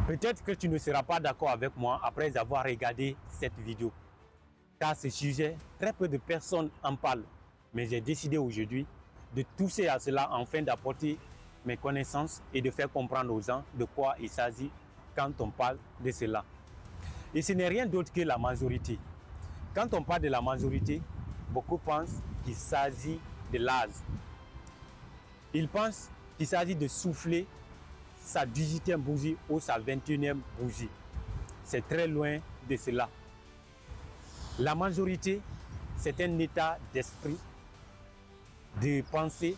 Peut-être que tu ne seras pas d'accord avec moi après avoir regardé cette vidéo. Car ce sujet, très peu de personnes en parlent. Mais j'ai décidé aujourd'hui de toucher à cela afin d'apporter mes connaissances et de faire comprendre aux gens de quoi il s'agit quand on parle de cela. Et ce n'est rien d'autre que la majorité. Quand on parle de la majorité, beaucoup pensent qu'il s'agit de l'âge. Ils pensent qu'il s'agit de souffler sa 18e bougie ou sa 21e bougie. C'est très loin de cela. La majorité, c'est un état d'esprit, de pensée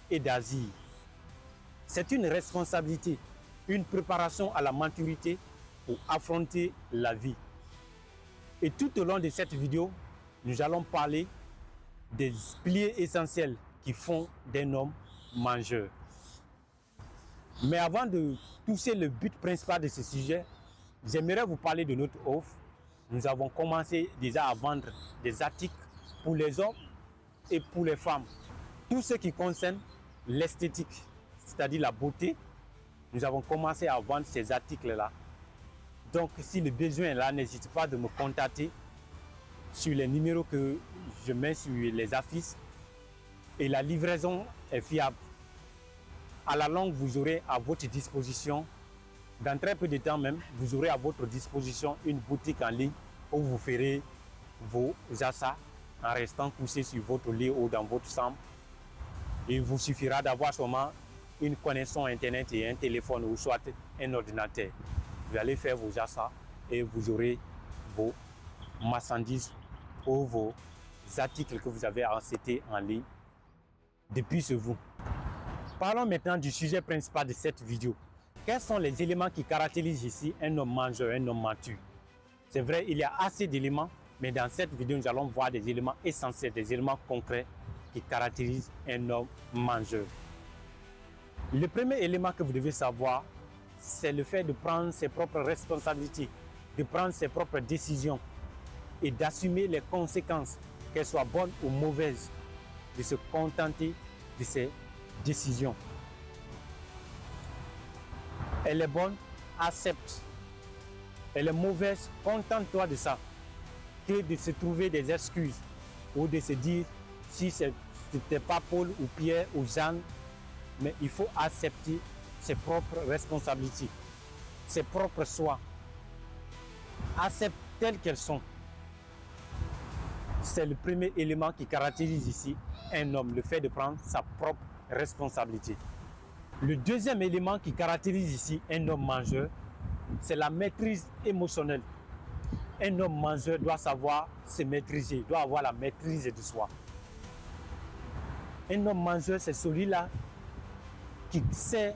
et d'agir. C'est une responsabilité, une préparation à la maturité pour affronter la vie. Et tout au long de cette vidéo, nous allons parler des piliers essentiels qui font d'un homme mangeur. Mais avant de toucher le but principal de ce sujet, j'aimerais vous parler de notre offre. Nous avons commencé déjà à vendre des articles pour les hommes et pour les femmes. Tout ce qui concerne l'esthétique, c'est-à-dire la beauté, nous avons commencé à vendre ces articles-là. Donc, si le besoin est là, n'hésitez pas de me contacter sur les numéros que je mets sur les affiches. Et la livraison est fiable. À la longue, vous aurez à votre disposition, dans très peu de temps même, vous aurez à votre disposition une boutique en ligne où vous ferez vos achats en restant couché sur votre lit ou dans votre chambre. Il vous suffira d'avoir seulement une connexion Internet et un téléphone ou soit un ordinateur. Vous allez faire vos achats et vous aurez vos marchandises ou vos articles que vous avez achetés en ligne depuis chez vous. Parlons maintenant du sujet principal de cette vidéo. Quels sont les éléments qui caractérisent ici un homme mangeur, un homme mature? C'est vrai, il y a assez d'éléments, mais dans cette vidéo, nous allons voir des éléments essentiels, des éléments concrets qui caractérisent un homme mangeur. Le premier élément que vous devez savoir, c'est le fait de prendre ses propres responsabilités, de prendre ses propres décisions et d'assumer les conséquences, qu'elles soient bonnes ou mauvaises, de se contenter de ses décisions. Elle est bonne, accepte. Elle est mauvaise, contente-toi de ça. Que de se trouver des excuses ou de se dire si c'était pas Paul ou Pierre ou Jeanne, mais il faut accepter ses propres responsabilités, ses propres choix. Accepte telles qu'elles sont. C'est le premier élément qui caractérise ici un homme, le fait de prendre sa propre responsabilité. Le deuxième élément qui caractérise ici un homme mangeur, c'est la maîtrise émotionnelle. Un homme mangeur doit savoir se maîtriser, doit avoir la maîtrise de soi. Un homme mangeur, c'est celui-là qui sait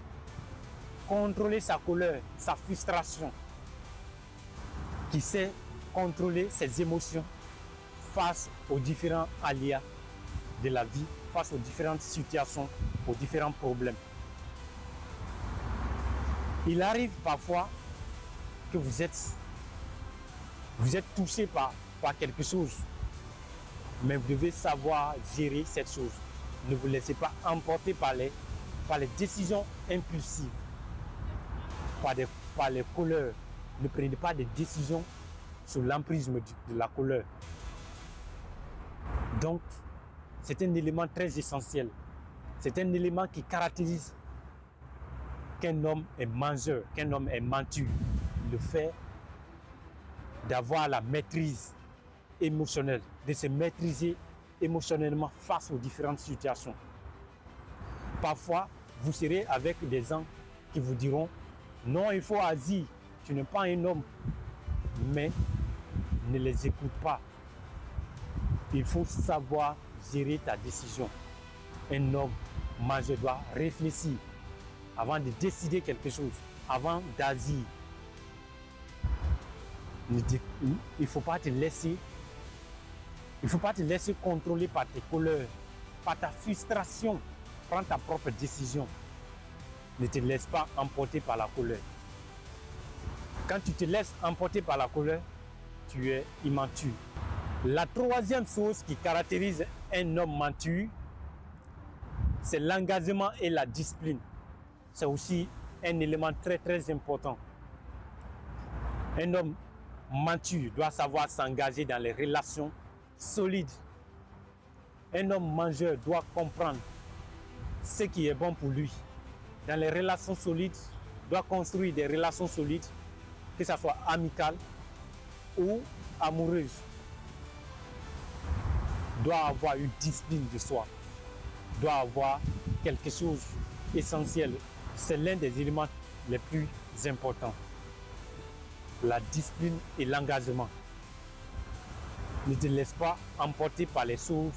contrôler sa colère, sa frustration, qui sait contrôler ses émotions face aux différents aléas de la vie, face aux différentes situations, aux différents problèmes. Il arrive parfois que vous êtes touché par quelque chose, mais vous devez savoir gérer cette chose. Ne vous laissez pas emporter par les décisions impulsives, par les colères. Ne prenez pas de décisions sous l'emprise de la colère. Donc, c'est un élément très essentiel. C'est un élément qui caractérise qu'un homme est mangeur, qu'un homme est mature. Le fait d'avoir la maîtrise émotionnelle, de se maîtriser émotionnellement face aux différentes situations. Parfois, vous serez avec des gens qui vous diront « Non, il faut agir, tu n'es pas un homme. » Mais ne les écoute pas. Il faut savoir gérer ta décision. Un homme majeur doit réfléchir avant de décider quelque chose, avant d'agir. Il ne faut pas te laisser contrôler par tes colères, par ta frustration. Prends ta propre décision. Ne te laisse pas emporter par la colère. Quand tu te laisses emporter par la colère, tu es immature. La troisième chose qui caractérise un homme mature, c'est l'engagement et la discipline. C'est aussi un élément très très important. Un homme mature doit savoir s'engager dans les relations solides. Un homme mangeur doit comprendre ce qui est bon pour lui. Dans les relations solides, doit construire des relations solides, que ce soit amicales ou amoureuses. Doit avoir une discipline de soi. Doit avoir quelque chose d'essentiel. C'est l'un des éléments les plus importants. La discipline et l'engagement. Ne te laisse pas emporter par les choses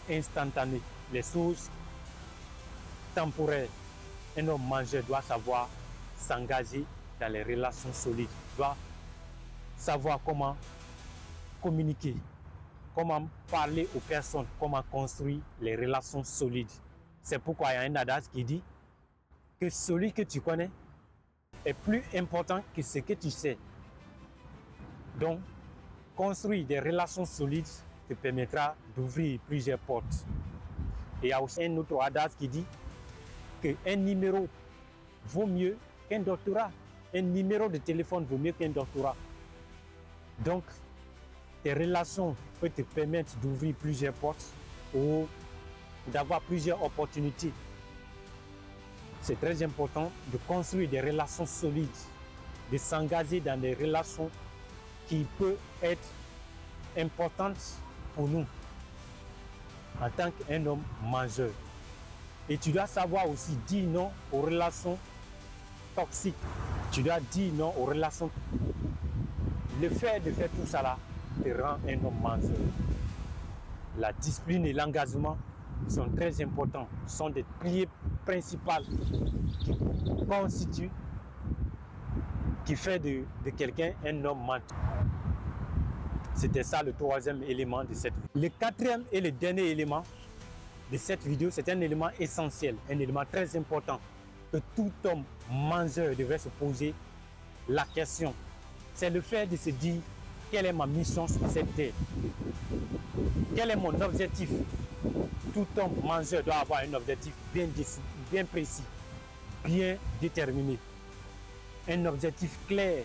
instantanées, les choses temporaires. Un homme mangeur doit savoir s'engager dans les relations solides, doit savoir comment communiquer, comment parler aux personnes, comment construire les relations solides. C'est pourquoi il y a un adage qui dit que celui que tu connais est plus important que ce que tu sais. Donc, construire des relations solides te permettra d'ouvrir plusieurs portes. Et il y a aussi un autre adage qui dit qu'un numéro vaut mieux qu'un doctorat. Un numéro de téléphone vaut mieux qu'un doctorat. Donc, tes relations peuvent te permettre d'ouvrir plusieurs portes ou d'avoir plusieurs opportunités. C'est très important de construire des relations solides, de s'engager dans des relations qui peuvent être importantes pour nous en tant qu'un homme mangeur. Et tu dois savoir aussi dire non aux relations toxiques. Tu dois dire non aux relations. Le fait de faire tout ça là te rend un homme mangeur. La discipline et l'engagement sont très importants, sont des piliers principaux qui constituent, qui fait de quelqu'un un homme menteur. C'était ça le troisième élément de cette vidéo. Le quatrième et le dernier élément de cette vidéo, c'est un élément essentiel, un élément très important que tout homme mangeur devrait se poser la question. C'est le fait de se dire quelle est ma mission sur cette terre, quel est mon objectif. Tout homme mangeur doit avoir un objectif bien précis, bien déterminé, un objectif clair.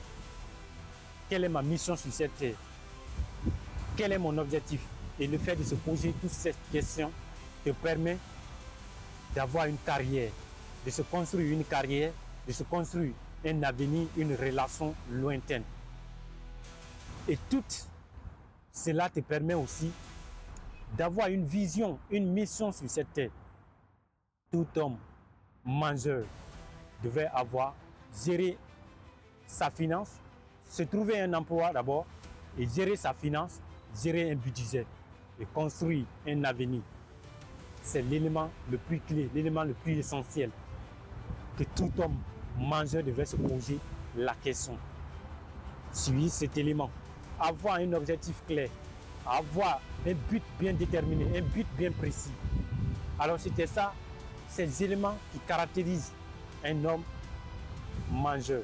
Quelle est ma mission sur cette terre? Quel est mon objectif? Et le fait de se poser toutes ces questions te permet d'avoir une carrière, de se construire une carrière, de se construire un avenir, une relation lointaine. Et tout cela te permet aussi d'avoir une vision, une mission sur cette terre. Tout homme mangeur devait avoir géré sa finance, se trouver un emploi d'abord et gérer sa finance, gérer un budget et construire un avenir. C'est l'élément le plus clé, l'élément le plus essentiel que tout homme mangeur devait se poser la question. Suivre cet élément, avoir un objectif clair, avoir un but bien déterminé, un but bien précis. Alors c'était ça, ces éléments qui caractérisent un homme mangeur.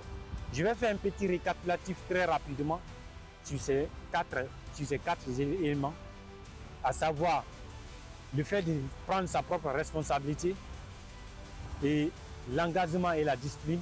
Je vais faire un petit récapitulatif très rapidement sur ces quatre éléments, à savoir le fait de prendre sa propre responsabilité et l'engagement et la discipline,